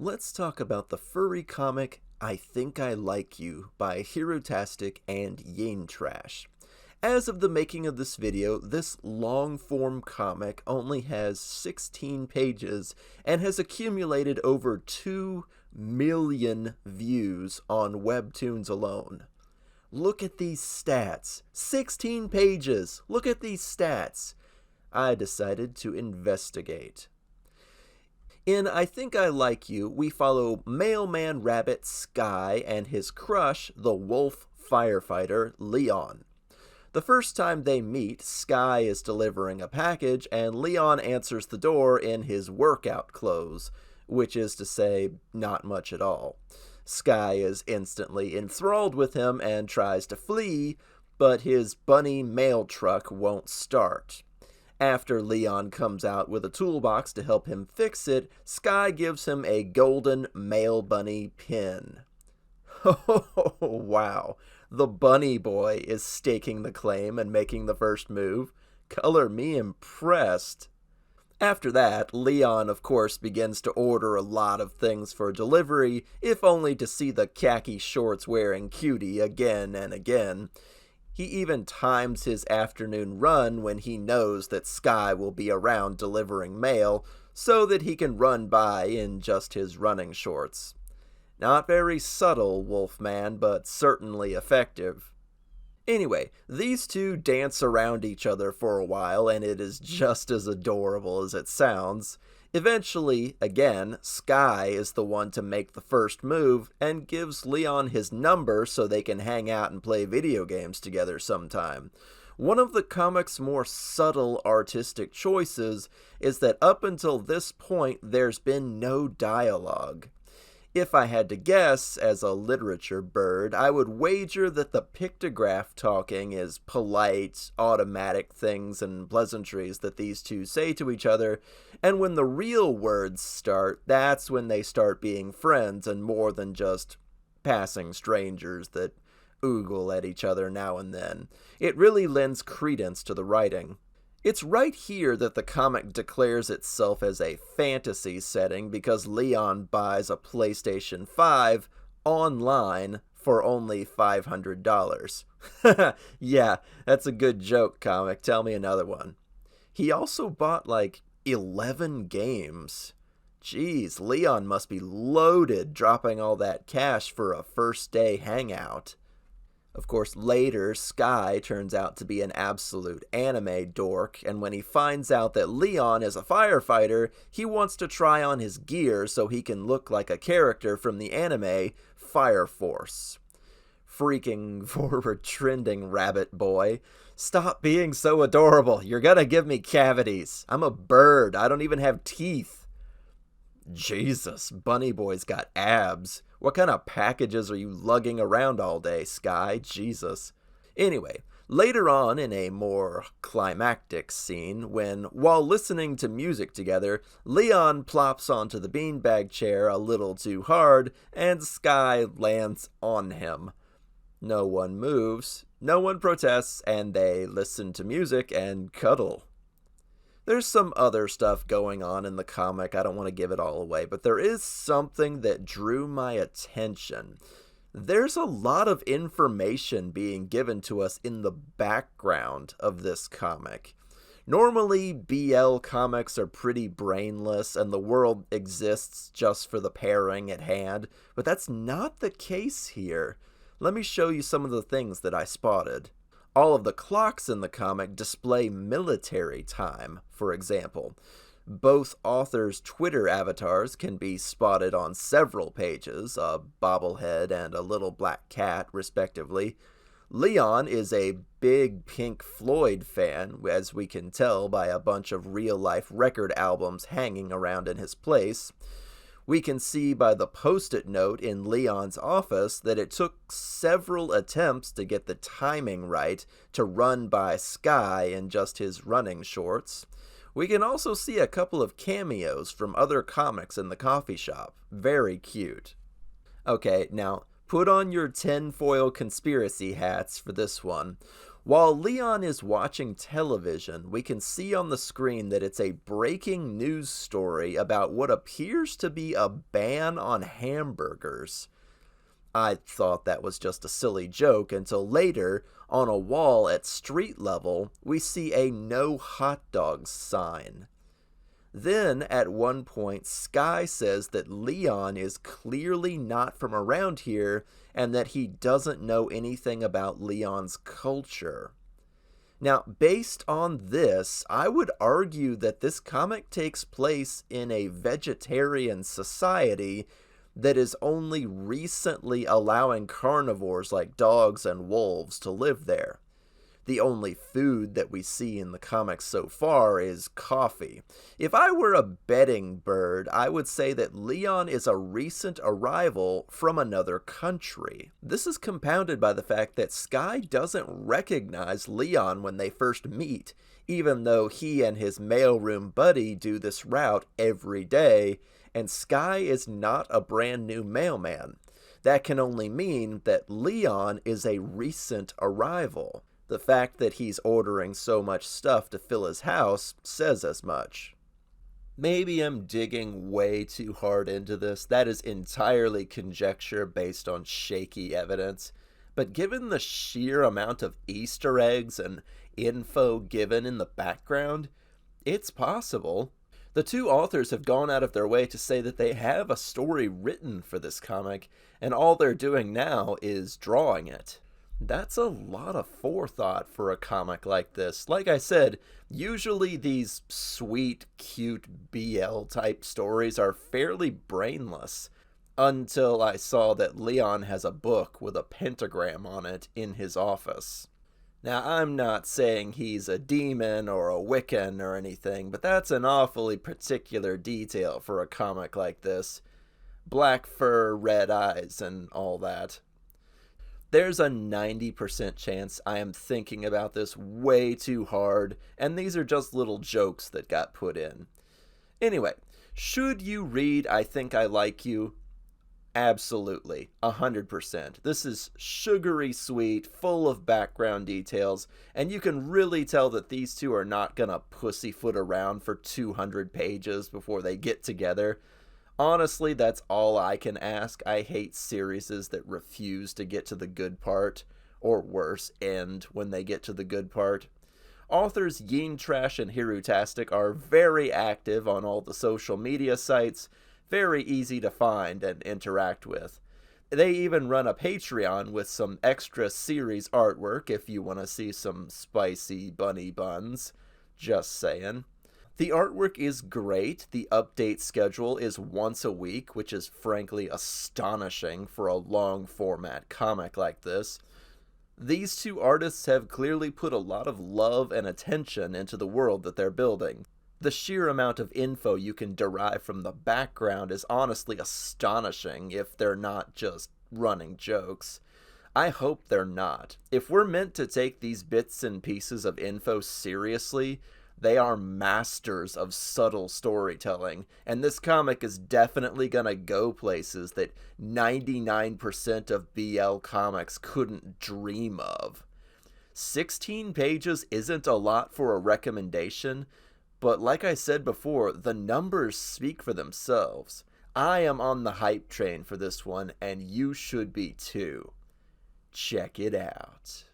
Let's talk about the furry comic I Think I Like You by Herotastic and Yin Trash. As of the making of this video, this long-form comic only has 16 pages and has accumulated over 2 million views on Webtoons alone. Look at these stats. 16 pages! Look at these stats! I decided to investigate. In I Think I Like You, we follow Mailman Rabbit Sky and his crush, the wolf firefighter, Leon. The first time they meet, Sky is delivering a package and Leon answers the door in his workout clothes, which is to say, not much at all. Sky is instantly enthralled with him and tries to flee, but his bunny mail truck won't start. After Leon comes out with a toolbox to help him fix it, Sky gives him a golden mail bunny pin. Oh, wow. The bunny boy is staking the claim and making the first move. Color me impressed. After that, Leon, of course, begins to order a lot of things for delivery, if only to see the khaki shorts wearing cutie again and again. He even times his afternoon run when he knows that Sky will be around delivering mail, so that he can run by in just his running shorts. Not very subtle, Wolfman, but certainly effective. Anyway, these two dance around each other for a while, and it is just as adorable as it sounds. Eventually, again, Sky is the one to make the first move and gives Leon his number so they can hang out and play video games together sometime. One of the comic's more subtle artistic choices is that up until this point there's been no dialogue. If I had to guess, as a literature bird, I would wager that the pictograph talking is polite, automatic things and pleasantries that these two say to each other, and when the real words start, that's when they start being friends and more than just passing strangers that oogle at each other now and then. It really lends credence to the writing. It's right here that the comic declares itself as a fantasy setting because Leon buys a PlayStation 5 online for only $500. Yeah, that's a good joke, comic. Tell me another one. He also bought like 11 games. Jeez, Leon must be loaded dropping all that cash for a first day hangout. Of course, later, Sky turns out to be an absolute anime dork, and when he finds out that Leon is a firefighter, he wants to try on his gear so he can look like a character from the anime Fire Force. Freaking forward trending rabbit boy. Stop being so adorable. You're gonna give me cavities. I'm a bird. I don't even have teeth. Jesus, Bunny Boy's got abs. What kind of packages are you lugging around all day, Sky? Jesus. Anyway, later on in a more climactic scene, while listening to music together, Leon plops onto the beanbag chair a little too hard, and Sky lands on him. No one moves, no one protests, and they listen to music and cuddle. There's some other stuff going on in the comic, I don't want to give it all away, but there is something that drew my attention. There's a lot of information being given to us in the background of this comic. Normally, BL comics are pretty brainless and the world exists just for the pairing at hand, but that's not the case here. Let me show you some of the things that I spotted. All of the clocks in the comic display military time, for example. Both authors' Twitter avatars can be spotted on several pages, a bobblehead and a little black cat, respectively. Leon is a big Pink Floyd fan, as we can tell by a bunch of real-life record albums hanging around in his place. We can see by the post-it note in Leon's office that it took several attempts to get the timing right to run by Sky in just his running shorts. We can also see a couple of cameos from other comics in the coffee shop. Very cute. Okay, now put on your tinfoil conspiracy hats for this one. While Leon is watching television, we can see on the screen that it's a breaking news story about what appears to be a ban on hamburgers. I thought that was just a silly joke until later, on a wall at street level, we see a no hot dogs sign. Then, at one point, Sky says that Leon is clearly not from around here and that he doesn't know anything about Leon's culture. Now, based on this, I would argue that this comic takes place in a vegetarian society that is only recently allowing carnivores like dogs and wolves to live there. The only food that we see in the comics so far is coffee. If I were a betting bird, I would say that Leon is a recent arrival from another country. This is compounded by the fact that Sky doesn't recognize Leon when they first meet, even though he and his mailroom buddy do this route every day, and Sky is not a brand new mailman. That can only mean that Leon is a recent arrival. The fact that he's ordering so much stuff to fill his house says as much. Maybe I'm digging way too hard into this. That is entirely conjecture based on shaky evidence. But given the sheer amount of Easter eggs and info given in the background, it's possible. The two authors have gone out of their way to say that they have a story written for this comic, and all they're doing now is drawing it. That's a lot of forethought for a comic like this. Like I said, usually these sweet, cute BL type stories are fairly brainless. Until I saw that Leon has a book with a pentagram on it in his office. Now, I'm not saying he's a demon or a Wiccan or anything, but that's an awfully particular detail for a comic like this. Black fur, red eyes, and all that. There's a 90% chance I am thinking about this way too hard, and these are just little jokes that got put in. Anyway, should you read I Think I Like You? Absolutely, 100%. This is sugary sweet, full of background details, and you can really tell that these two are not gonna pussyfoot around for 200 pages before they get together. Honestly, that's all I can ask. I hate series that refuse to get to the good part, or worse, end when they get to the good part. Authors Yin Trash and Hirutastic are very active on all the social media sites, very easy to find and interact with. They even run a Patreon with some extra series artwork if you want to see some spicy bunny buns. Just saying. The artwork is great. The update schedule is once a week, which is frankly astonishing for a long format comic like this. These two artists have clearly put a lot of love and attention into the world that they're building. The sheer amount of info you can derive from the background is honestly astonishing if they're not just running jokes. I hope they're not. If we're meant to take these bits and pieces of info seriously, they are masters of subtle storytelling, and this comic is definitely gonna go places that 99% of BL comics couldn't dream of. 16 pages isn't a lot for a recommendation, but like I said before, the numbers speak for themselves. I am on the hype train for this one, and you should be too. Check it out.